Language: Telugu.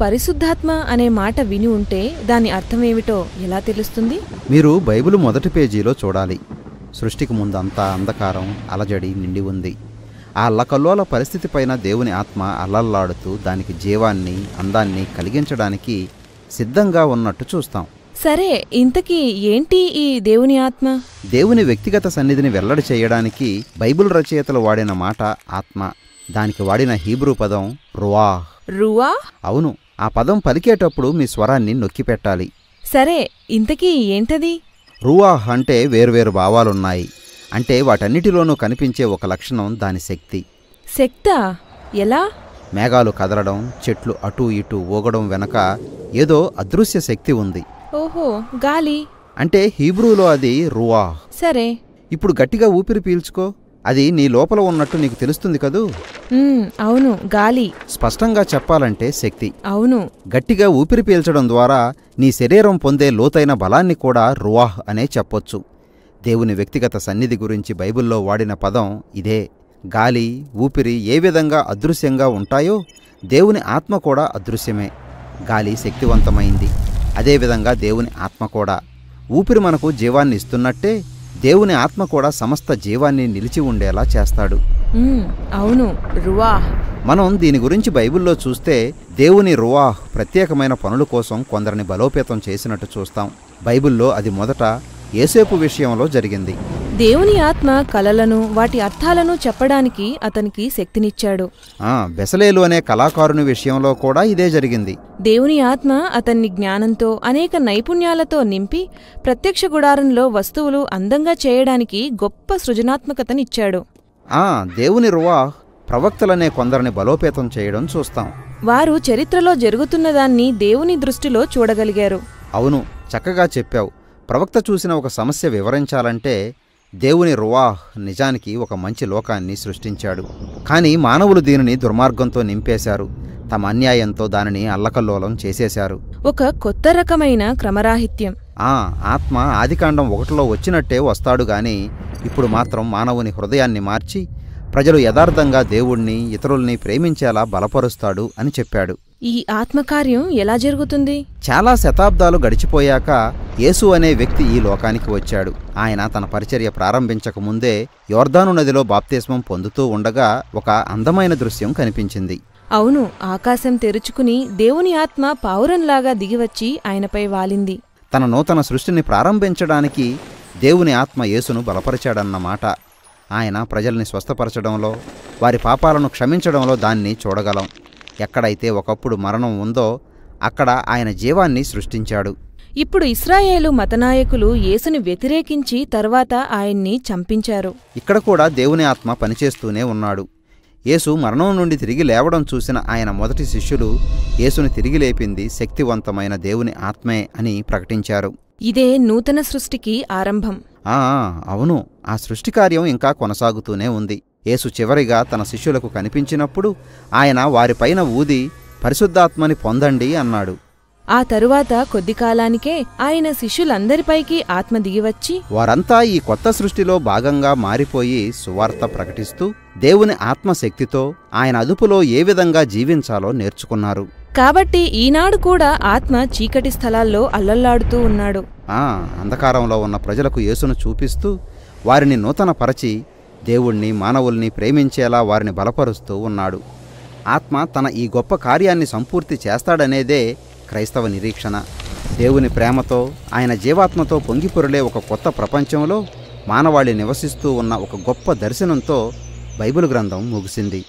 పరిశుద్ధాత్మ అనే మాట విని ఉంటే దాని అర్థమేమిటో ఎలా తెలుస్తుంది? మీరు బైబిలు మొదటి పేజీలో చూడాలి. సృష్టికి ముందంతా అంధకారం, అలజడి నిండి ఉంది. ఆ అల్లకల్లోల పరిస్థితి పైన దేవుని ఆత్మ అల్లల్లాడుతూ దానికి జీవాన్ని, అందాన్ని కలిగించడానికి సిద్ధంగా ఉన్నట్టు చూస్తాం. సరే, ఇంతకీ ఏంటి ఈ దేవుని ఆత్మ? దేవుని వ్యక్తిగత సన్నిధిని వెల్లడి చేయడానికి బైబిల్ రచయితలు వాడిన మాట ఆత్మ. దానికి వాడిన హీబ్రూ పదం రువాహ్. రువాహ్? అవును. ఆ పదం పలికేటప్పుడు మీ స్వరాన్ని నొక్కిపెట్టాలి. సరే, ఇంతకీ ఏంటది? రువాహ్ అంటే వేర్వేరు భావాలున్నాయి. అంటే వాటన్నిటిలోనూ కనిపించే ఒక లక్షణం దాని శక్తి. శక్తా? ఎలా? మేఘాలు కదలడం, చెట్లు అటూ ఇటూ ఊగడం వెనక ఏదో అదృశ్య శక్తి ఉంది. ఓహో, గాలి అంటే హీబ్రూలో అది రువాహ్. సరే, ఇప్పుడు గట్టిగా ఊపిరి పీల్చుకో. అది నీ లోపల ఉన్నట్టు నీకు తెలుస్తుంది కదూ? అవును, గాలి. స్పష్టంగా చెప్పాలంటే శక్తి. అవును. గట్టిగా ఊపిరి పీల్చడం ద్వారా నీ శరీరం పొందే లోతైన బలాన్ని కూడా రువాహ్ అనే చెప్పొచ్చు. దేవుని వ్యక్తిగత సన్నిధి గురించి బైబిల్లో వాడిన పదం ఇదే. గాలి, ఊపిరి ఏ విధంగా అదృశ్యంగా ఉంటాయో దేవుని ఆత్మ కూడా అదృశ్యమే. గాలి శక్తివంతమైంది. అదేవిధంగా దేవుని ఆత్మ కూడా. ఊపిరి మనకు జీవాన్ని ఇస్తున్నట్టే దేవుని ఆత్మ కూడా సమస్త జీవాన్ని నిలిచి ఉండేలా చేస్తాడు. అవును, రువాహ్. మనం దీని గురించి బైబిల్లో చూస్తే దేవుని రువాహ్ ప్రత్యేకమైన పనుల కోసం కొందరిని బలోపేతం చేసినట్టు చూస్తాం. బైబిల్లో అది మొదట యోసేపు విషయంలో జరిగింది. దేవుని ఆత్మ కలలను, వాటి అర్థాలను చెప్పడానికి అతనికి శక్తినిచ్చాడు. బెసలేలు అనే కళాకారుని విషయంలో కూడా ఇదే జరిగింది. దేవుని ఆత్మ అతన్ని జ్ఞానంతో, అనేక నైపుణ్యాలతో నింపి ప్రత్యక్ష గుడారంలో వస్తువులు అందంగా చేయడానికి గొప్ప సృజనాత్మకతనిచ్చాడు. దేవుని రువాహ్ ప్రవక్తలనే కొందరిని బలోపేతం చేయడం చూస్తాం. వారు చరిత్రలో జరుగుతున్నదాన్ని దేవుని దృష్టిలో చూడగలిగారు. అవును, చక్కగా చెప్పావు. ప్రవక్త చూసిన ఒక సమస్య వివరించాలంటే దేవుని రువాహ్ నిజానికి ఒక మంచి లోకాన్ని సృష్టించాడు. కానీ మానవులు దీనిని దుర్మార్గంతో నింపేశారు. తమ అన్యాయంతో దానిని అల్లకల్లోలం చేసేశారు. ఒక కొత్త రకమైన క్రమరాహిత్యం. ఆత్మ ఆదికాండం 1లో వచ్చినట్టే వస్తాడు గాని ఇప్పుడు మాత్రం మానవుని హృదయాన్ని మార్చి ప్రజలు యథార్థంగా దేవుణ్ణి, ఇతరుల్ని ప్రేమించేలా బలపరుస్తాడు అని చెప్పాడు. ఈ ఆత్మకార్యం ఎలా జరుగుతుంది? చాలా శతాబ్దాలు గడిచిపోయాక యేసు అనే వ్యక్తి ఈ లోకానికి వచ్చాడు. ఆయన తన పరిచర్య ప్రారంభించకముందే యోర్దాను నదిలో బాప్తిస్మం పొందుతూ ఉండగా ఒక అందమైన దృశ్యం కనిపించింది. అవును, ఆకాశం తెరుచుకుని దేవుని ఆత్మ పావురంలాగా దిగివచ్చి ఆయనపై వాలింది. తన నూతన సృష్టిని ప్రారంభించడానికి దేవుని ఆత్మ యేసును బలపరిచాడన్నమాట. ఆయన ప్రజల్ని స్వస్థపరచడంలో, వారి పాపాలను క్షమించడంలో దాన్ని చూడగలం. ఎక్కడైతే ఒకప్పుడు మరణం ఉందో అక్కడ ఆయన జీవాన్ని సృష్టించాడు. ఇప్పుడు ఇశ్రాయేలు మతనాయకులు యేసుని వ్యతిరేకించి తర్వాత ఆయన్ని చంపించారు. ఇక్కడ కూడా దేవుని ఆత్మ పనిచేస్తూనే ఉన్నాడు. యేసు మరణం నుండి తిరిగి లేవడం చూసిన ఆయన మొదటి శిష్యులు యేసుని తిరిగి లేపింది శక్తివంతమైన దేవుని ఆత్మే అని ప్రకటించారు. ఇదే నూతన సృష్టికి ఆరంభం. అవును, ఆ సృష్టి కార్యం ఇంకా కొనసాగుతూనే ఉంది. యేసు చివరిగా తన శిష్యులకు కనిపించినప్పుడు ఆయన వారిపైన ఊది పరిశుద్ధాత్మని పొందండి అన్నాడు. ఆ తరువాత కొద్ది కాలానికే ఆయన శిష్యులందరిపైకి ఆత్మ దిగివచ్చి వారంతా ఈ కొత్త సృష్టిలో భాగంగా మారిపోయి సువార్త ప్రకటిస్తూ దేవుని ఆత్మశక్తితో ఆయన అదుపులో ఏ విధంగా జీవించాలో నేర్చుకున్నారు. కాబట్టి ఈనాడు కూడా ఆత్మ చీకటి స్థలాల్లో అల్లల్లాడుతూ ఉన్నాడు. అంధకారంలో ఉన్న ప్రజలకు యేసును చూపిస్తూ వారిని నూతనపరచి దేవుణ్ణి, మానవుల్ని ప్రేమించేలా వారిని బలపరుస్తూ ఉన్నాడు. ఆత్మ తన ఈ గొప్ప కార్యాన్ని సంపూర్తి చేస్తాడనేదే క్రైస్తవ నిరీక్షణ. దేవుని ప్రేమతో, ఆయన జీవాత్మతో పొంగిపొరలే ఒక కొత్త ప్రపంచంలో మానవాళి నివసిస్తూ ఉన్న ఒక గొప్ప దర్శనంతో బైబిల్ గ్రంథం ముగిసింది.